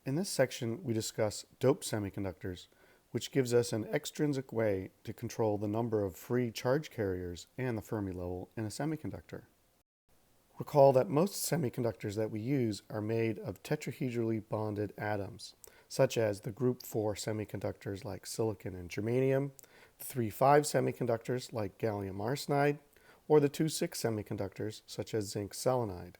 In this section, we discuss doped semiconductors, which gives us an extrinsic way to control the number of free charge carriers and the Fermi level in a semiconductor. Recall that most semiconductors that we use are made of tetrahedrally bonded atoms, such as the group 4 semiconductors like silicon and germanium, the 3,5 semiconductors like gallium arsenide, or the 2,6 semiconductors such as zinc selenide.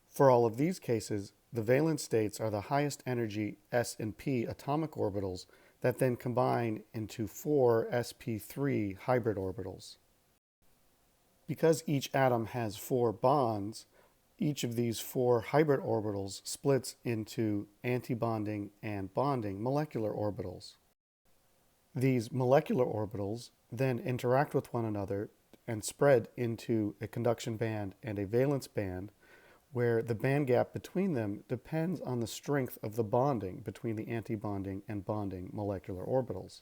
For all of these cases, the valence states are the highest energy s and p atomic orbitals that then combine into 4 sp3 hybrid orbitals. Because each atom has 4 bonds, each of these 4 hybrid orbitals splits into antibonding and bonding molecular orbitals. These molecular orbitals then interact with one another and spread into a conduction band and a valence band, where the band gap between them depends on the strength of the bonding between the antibonding and bonding molecular orbitals.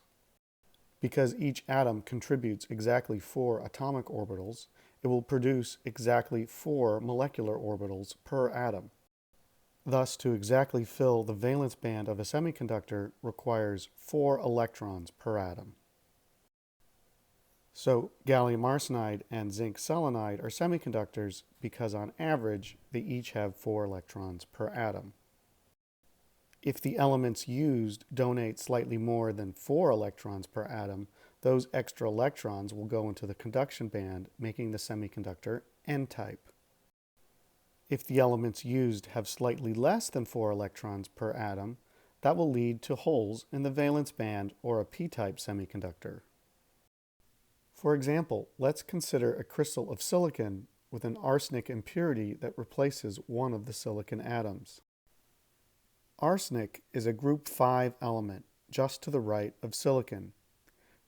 Because each atom contributes exactly 4 atomic orbitals, it will produce exactly 4 molecular orbitals per atom. Thus, to exactly fill the valence band of a semiconductor requires 4 electrons per atom. So gallium arsenide and zinc selenide are semiconductors because on average they each have 4 electrons per atom. If the elements used donate slightly more than 4 electrons per atom, those extra electrons will go into the conduction band, making the semiconductor N-type. If the elements used have slightly less than 4 electrons per atom, that will lead to holes in the valence band or a p-type semiconductor. For example, let's consider a crystal of silicon with an arsenic impurity that replaces one of the silicon atoms. Arsenic is a group 5 element just to the right of silicon,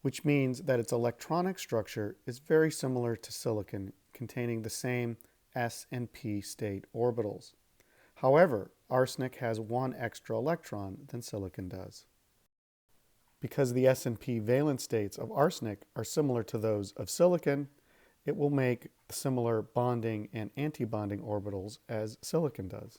which means that its electronic structure is very similar to silicon, containing the same s and p state orbitals. However, arsenic has 1 extra electron than silicon does. Because the s and p valence states of arsenic are similar to those of silicon, it will make similar bonding and antibonding orbitals as silicon does.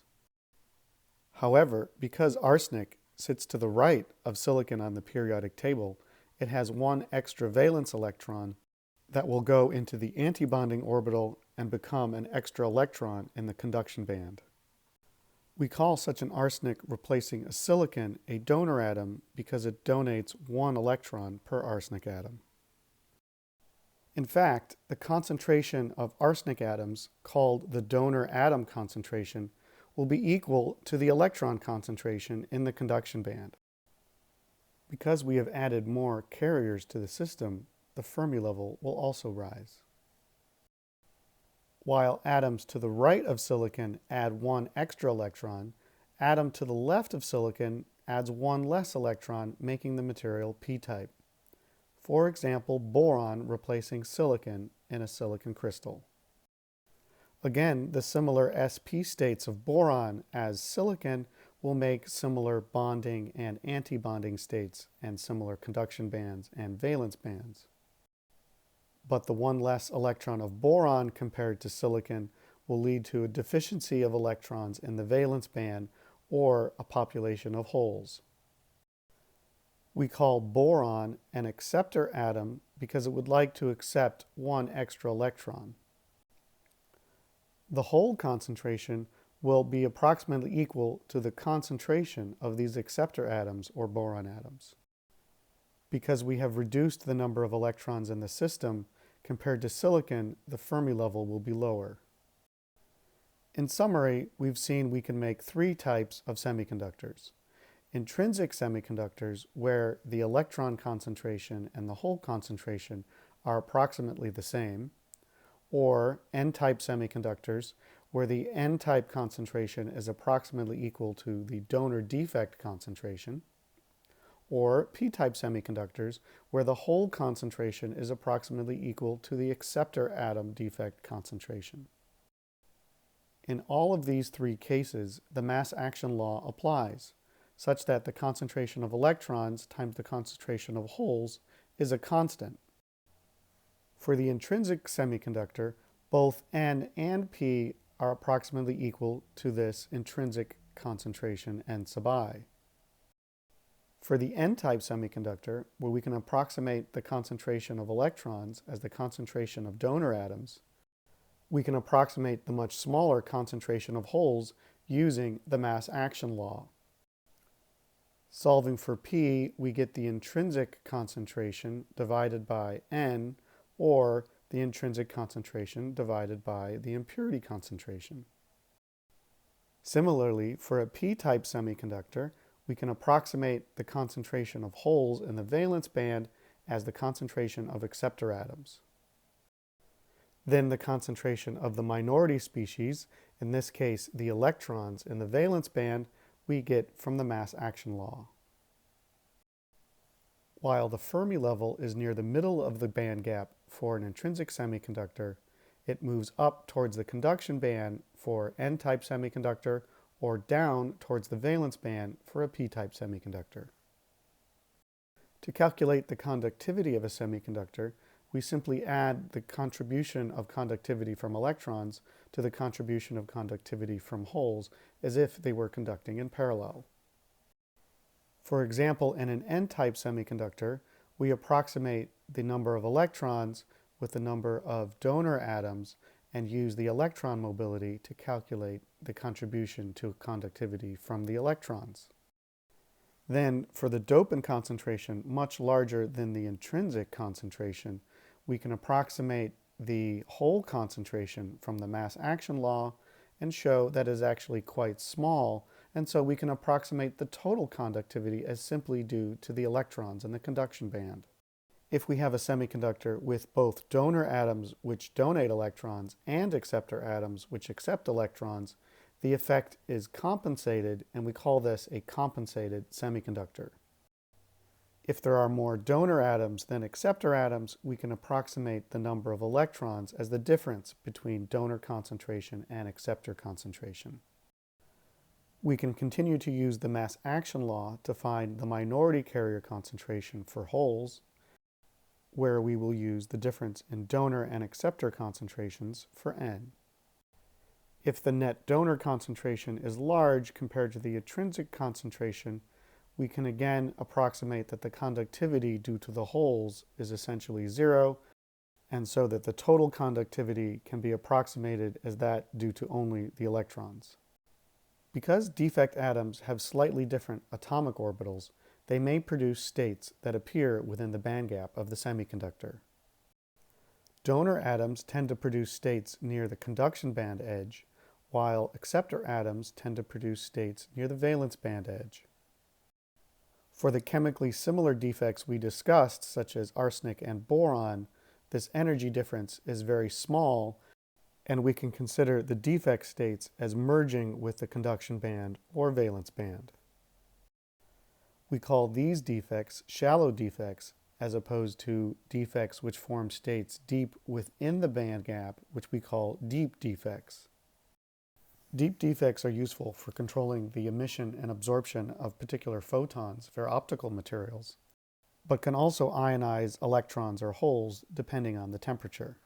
However, because arsenic sits to the right of silicon on the periodic table, it has 1 extra valence electron that will go into the antibonding orbital and become an extra electron in the conduction band. We call such an arsenic replacing a silicon a donor atom because it donates 1 electron per arsenic atom. In fact, the concentration of arsenic atoms, called the donor atom concentration, will be equal to the electron concentration in the conduction band. Because we have added more carriers to the system, the Fermi level will also rise. While atoms to the right of silicon add 1 extra electron, atom to the left of silicon adds 1 less electron, making the material p-type. For example, boron replacing silicon in a silicon crystal. Again, the similar sp states of boron as silicon will make similar bonding and antibonding states and similar conduction bands and valence bands. But the 1 less electron of boron compared to silicon will lead to a deficiency of electrons in the valence band or a population of holes. We call boron an acceptor atom because it would like to accept 1 extra electron. The hole concentration will be approximately equal to the concentration of these acceptor atoms or boron atoms. Because we have reduced the number of electrons in the system, compared to silicon, the Fermi level will be lower. In summary, we've seen we can make 3 types of semiconductors. Intrinsic semiconductors, where the electron concentration and the hole concentration are approximately the same, or N-type semiconductors, where the N-type concentration is approximately equal to the donor defect concentration, or p-type semiconductors, where the hole concentration is approximately equal to the acceptor atom defect concentration. In all of these 3 cases, the mass action law applies, such that the concentration of electrons times the concentration of holes is a constant. For the intrinsic semiconductor, both N and P are approximately equal to this intrinsic concentration n sub I. For the n-type semiconductor, where we can approximate the concentration of electrons as the concentration of donor atoms, we can approximate the much smaller concentration of holes using the mass action law. Solving for P, we get the intrinsic concentration divided by N, or the intrinsic concentration divided by the impurity concentration. Similarly, for a P-type semiconductor, we can approximate the concentration of holes in the valence band as the concentration of acceptor atoms. Then the concentration of the minority species, in this case the electrons in the valence band, we get from the mass action law. While the Fermi level is near the middle of the band gap for an intrinsic semiconductor, it moves up towards the conduction band for N-type semiconductor or down towards the valence band for a P-type semiconductor. To calculate the conductivity of a semiconductor, we simply add the contribution of conductivity from electrons to the contribution of conductivity from holes as if they were conducting in parallel. For example, in an N-type semiconductor, we approximate the number of electrons with the number of donor atoms and use the electron mobility to calculate the contribution to conductivity from the electrons. Then, for the dopant concentration much larger than the intrinsic concentration, we can approximate the hole concentration from the mass action law and show that it is actually quite small, and so we can approximate the total conductivity as simply due to the electrons in the conduction band. If we have a semiconductor with both donor atoms which donate electrons and acceptor atoms which accept electrons, the effect is compensated, and we call this a compensated semiconductor. If there are more donor atoms than acceptor atoms, we can approximate the number of electrons as the difference between donor concentration and acceptor concentration. We can continue to use the mass action law to find the minority carrier concentration for holes, where we will use the difference in donor and acceptor concentrations for N. If the net donor concentration is large compared to the intrinsic concentration, we can again approximate that the conductivity due to the holes is essentially zero, and so that the total conductivity can be approximated as that due to only the electrons. Because defect atoms have slightly different atomic orbitals, they may produce states that appear within the bandgap of the semiconductor. Donor atoms tend to produce states near the conduction band edge, while acceptor atoms tend to produce states near the valence band edge. For the chemically similar defects we discussed, such as arsenic and boron, this energy difference is very small, and we can consider the defect states as merging with the conduction band or valence band. We call these defects shallow defects, as opposed to defects which form states deep within the band gap, which we call deep defects. Deep defects are useful for controlling the emission and absorption of particular photons for optical materials, but can also ionize electrons or holes depending on the temperature.